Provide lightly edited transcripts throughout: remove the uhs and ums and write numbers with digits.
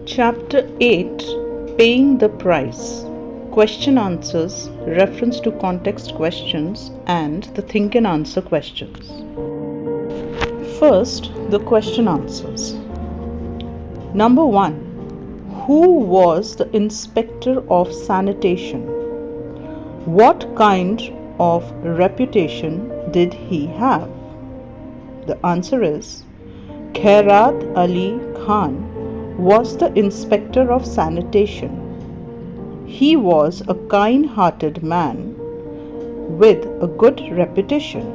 Chapter 8, Paying the Price. Question answers, reference to context questions, and the think and answer questions. First, the question answers. Number 1. Who was the inspector of sanitation? What kind of reputation did he have? The answer is Khairat Ali Khan was the inspector of sanitation. He was a kind-hearted man with a good reputation.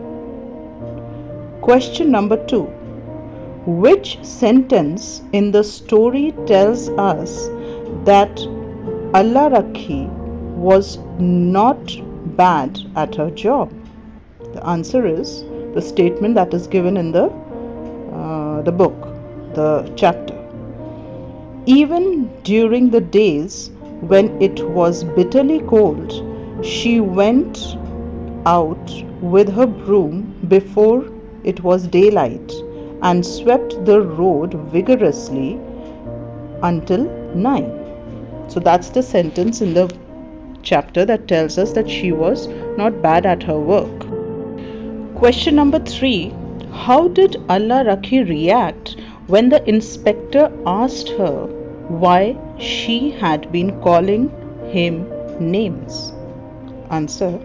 Question number 2. Which sentence in the story tells us that Allah Rakhi was not bad at her job? The answer is the statement that is given in the book, the chapter. Even during the days when it was bitterly cold, she went out with her broom before it was daylight and swept the road vigorously until 9. So that's the sentence in the chapter that tells us that she was not bad at her work. Question number 3. How did Allah Rakhi react when the inspector asked her why she had been calling him names? Answer.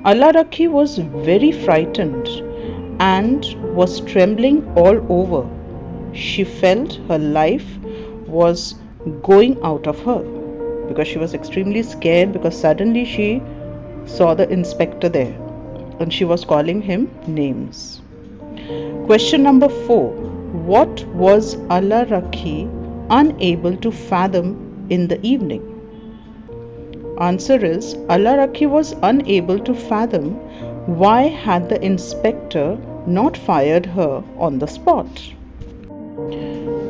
Allah Rakhi was very frightened and was trembling all over. She felt her life was going out of her because she was extremely scared, because suddenly she saw the inspector there and she was calling him names. Question number 4. What was Allah Rakhi unable to fathom in the evening? Answer is Allah Rakhi was unable to fathom why had the inspector not fired her on the spot.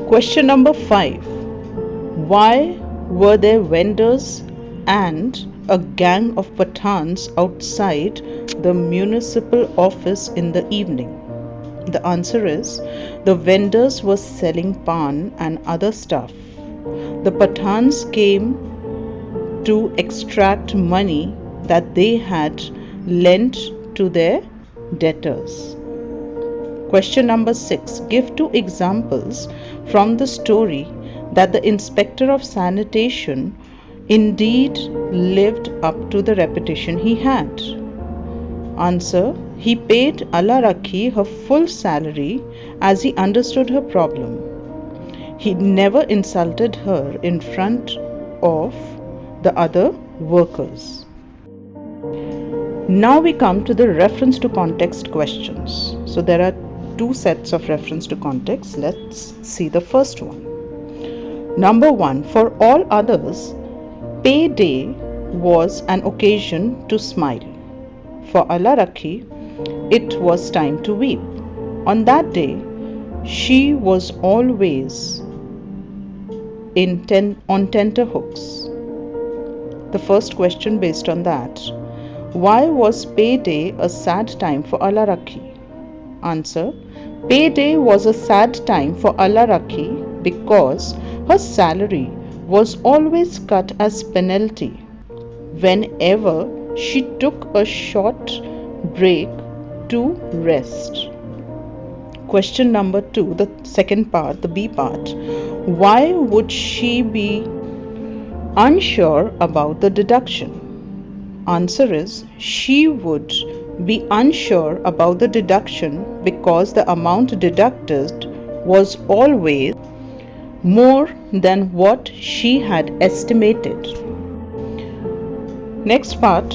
Question number 5. Why were there vendors and a gang of Pathans outside the municipal office in the evening? The answer is the vendors were selling pan and other stuff. The Pathans came to extract money that they had lent to their debtors. Question number 6. Give 2 examples from the story that the inspector of sanitation indeed lived up to the reputation he had. Answer. He paid Allah Rakhi her full salary as he understood her problem. He never insulted her in front of the other workers. Now we come to the reference to context questions. So there are 2 sets of reference to context. Let's see the first one. Number 1. For all others, payday was an occasion to smile. For Allah Rakhi, it was time to weep. On that day, she was always on tenterhooks. The first question based on that. Why was payday a sad time for Allah Rakhi? Answer. Payday was a sad time for Allah Rakhi because her salary was always cut as penalty whenever she took a short break to rest. Question number 2, the second part, the B part. Why would she be unsure about the deduction? Answer is she would be unsure about the deduction because the amount deducted was always more than what she had estimated. Next part.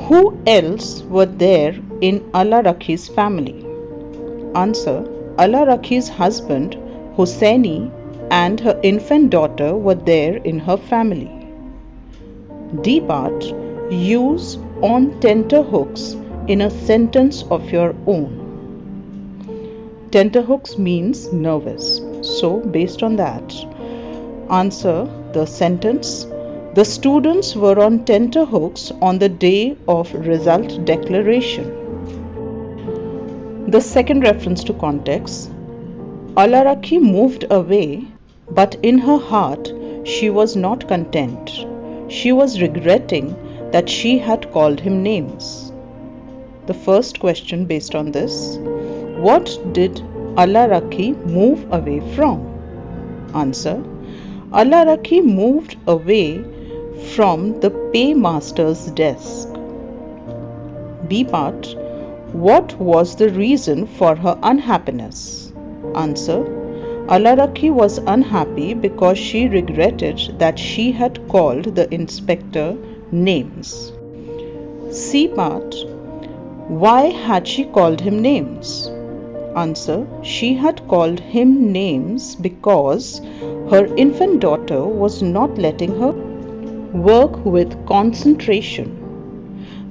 Who else were there in Allah Rakhi's family? Answer. Allah Rakhi's husband Hussaini and her infant daughter were there in her family. D part. Use on tenterhooks in a sentence of your own. Tenterhooks means nervous. So based on that, answer the sentence. The students were on tenterhooks on the day of result declaration. The second reference to context. Allah Rakhi moved away But in her heart, she was not content. She was regretting that she had called him names. The first question based on this: what did Allah Rakhi move away from? Answer: Allah Rakhi moved away from the paymaster's desk. B part: what was the reason for her unhappiness? Answer: Allah Rakhi was unhappy because she regretted that she had called the inspector names. C part: why had she called him names? Answer: she had called him names because her infant daughter was not letting her work with concentration.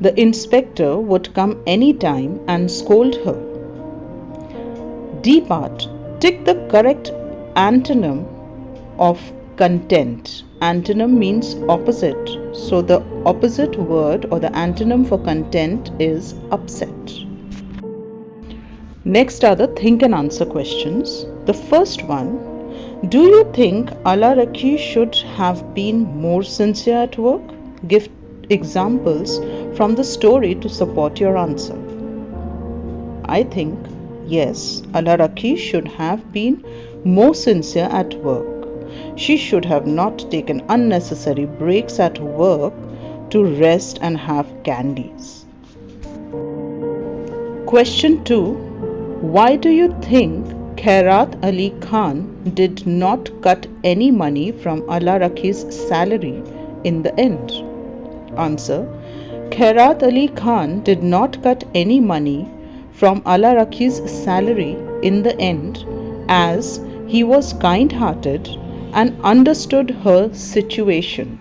The inspector would come anytime and scold her. D part: tick the correct antonym of content. Antonym means opposite, so the opposite word or the antonym for content is upset. Next are the think and answer questions. The first one: do you think Allah Rakhi should have been more sincere at work? Give examples from the story to support your answer. I think yes, Allah Rakhi should have been more sincere at work. She should have not taken unnecessary breaks at work to rest and have candies. Question 2: why do you think Khairat Ali Khan did not cut any money from Allah Rakhi's salary in the end? Answer: Khairat Ali Khan did not cut any money from Allah Rakhi's salary in the end, as he was kind-hearted and understood her situation.